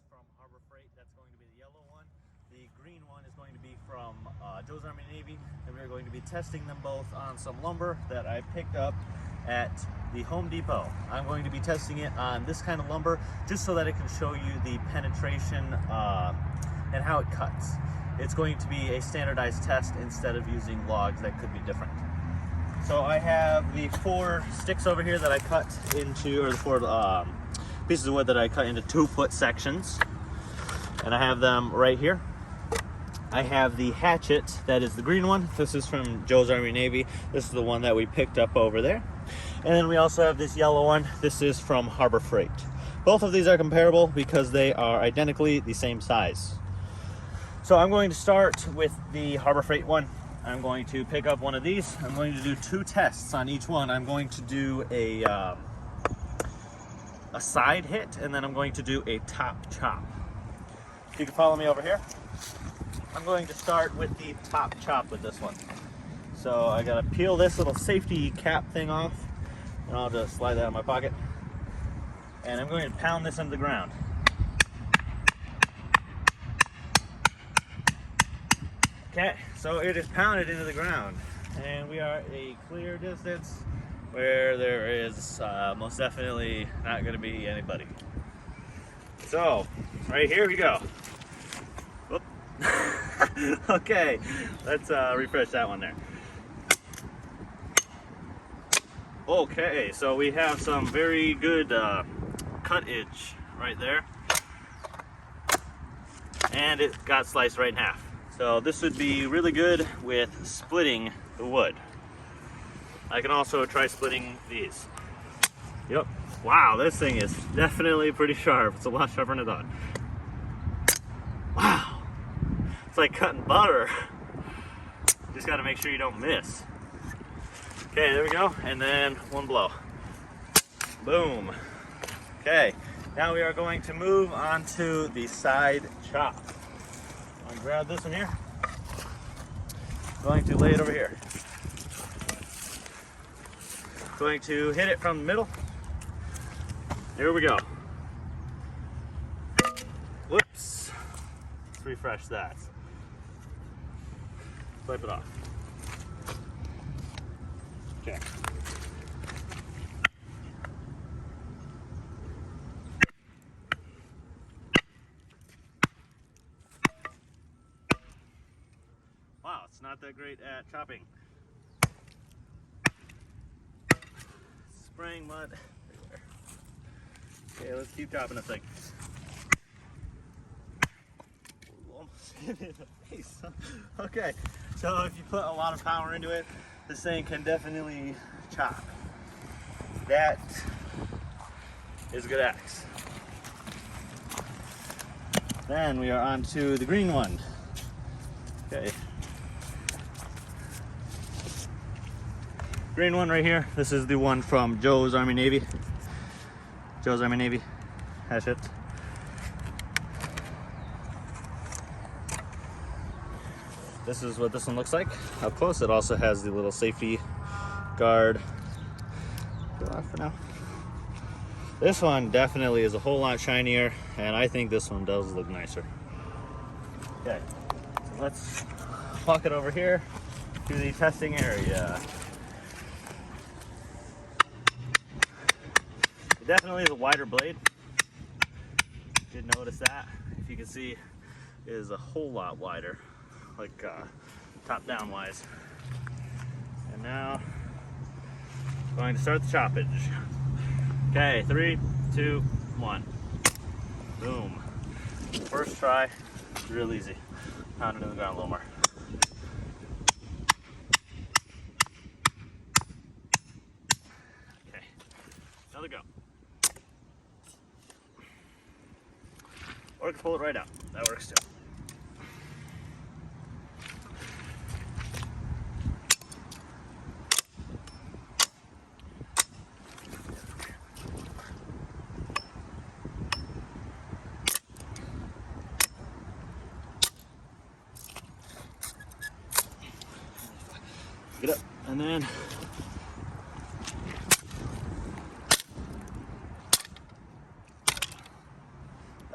from Harbor Freight. That's going to be the yellow one. The green one is going to be from Joe's Army Navy, and we're going to be testing them both on some lumber that I picked up at the Home Depot. I'm going to be testing it on this kind of lumber just so that it can show you the penetration and how it cuts. It's going to be a standardized test instead of using logs that could be different. So I have the 4 sticks over here that I cut into, or the 4 pieces of wood that I cut into 2-foot sections, and I have them right here. I have the Hatchet, that is the green one. This is from Joe's Army Navy. This is the one that we picked up over there. And then we also have this yellow one. This is from Harbor Freight. Both of these are comparable because they are identically the same size. So I'm going to start with the Harbor Freight one. I'm going to pick up one of these. I'm going to do 2 tests on each one. I'm going to do a side hit, and then I'm going to do a top chop. You can follow me over here. I'm going to start with the top chop with this one. So I gotta peel this little safety cap thing off, and I'll just slide that in my pocket. And I'm going to pound this into the ground. Okay, so it is pounded into the ground, and we are a clear distance where there is most definitely not going to be anybody. So, right here we go. Whoop. Okay, let's refresh that one there. Okay, so we have some very good cuttage right there, and it got sliced right in half. So this would be really good with splitting the wood. I can also try splitting these. Yep. Wow, this thing is definitely pretty sharp. It's a lot sharper than I thought. Wow. It's like cutting butter. Just gotta make sure you don't miss. Okay, there we go. And then one blow. Boom. Okay, now we are going to move on to the side chop. I'm going to grab this one here. I'm going to lay it over here. Going to hit it from the middle. Here we go. Whoops. Let's refresh that. Wipe it off. Okay. Wow, it's not that great at chopping. Spraying mud everywhere. Okay, let's keep chopping this thing. Almost hit it in the face. Okay, so if you put a lot of power into it, this thing can definitely chop. That is a good axe. Then we are on to the green one. Okay. Green one right here. This is the one from Joe's Army Navy. Joe's Army Navy Hatchet. This is what this one looks like up close. It also has the little safety guard. Go off for now. This one definitely is a whole lot shinier, and I think this one does look nicer. Okay, so let's walk it over here to the testing area. It definitely is a wider blade. Did notice that. If you can see, it is a whole lot wider, like top down wise. And now going to start the choppage. Okay, 3, 2, 1. Boom. First try, real easy. Pound it in the ground a little more. Okay, another go. Or I can pull it right out. That works too. Get up, and then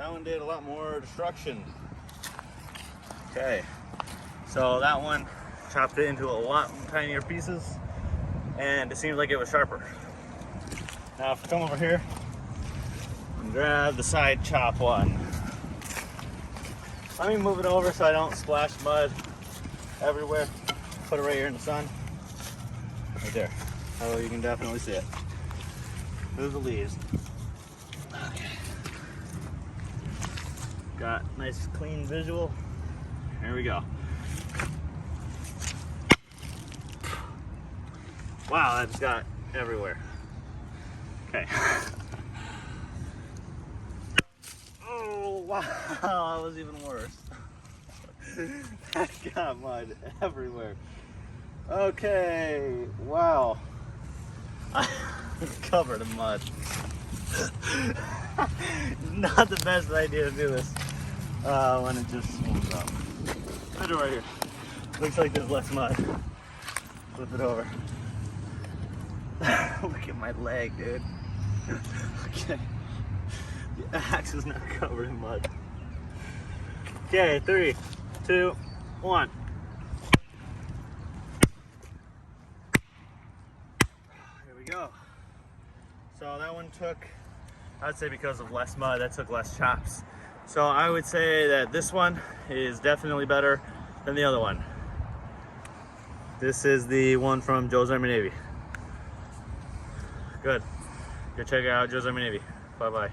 That one did a lot more destruction. Okay, so that one chopped it into a lot tinier pieces, and it seems like it was sharper. Now if I come over here and grab the side chop one, let me move it over so I don't splash mud everywhere. Put it right here in the sun. Right there. Oh, you can definitely see it. Move the leaves. Okay. Got nice clean visual. Here we go. Wow, that just got everywhere. Okay. Oh, wow, that was even worse. That got mud everywhere. Okay, wow. I'm covered in mud. Not the best idea to do this when it just swoops up. Put it right here. Looks like there's less mud. Flip it over. Look at my leg, dude. Okay. The axe is not covered in mud. Okay, 3, 2, 1. Here we go. So that one took, I'd say because of less mud, that took less chops. So I would say that this one is definitely better than the other one. This is the one from Joe's Army Navy. Good. Go check it out, Joe's Army Navy. Bye-bye.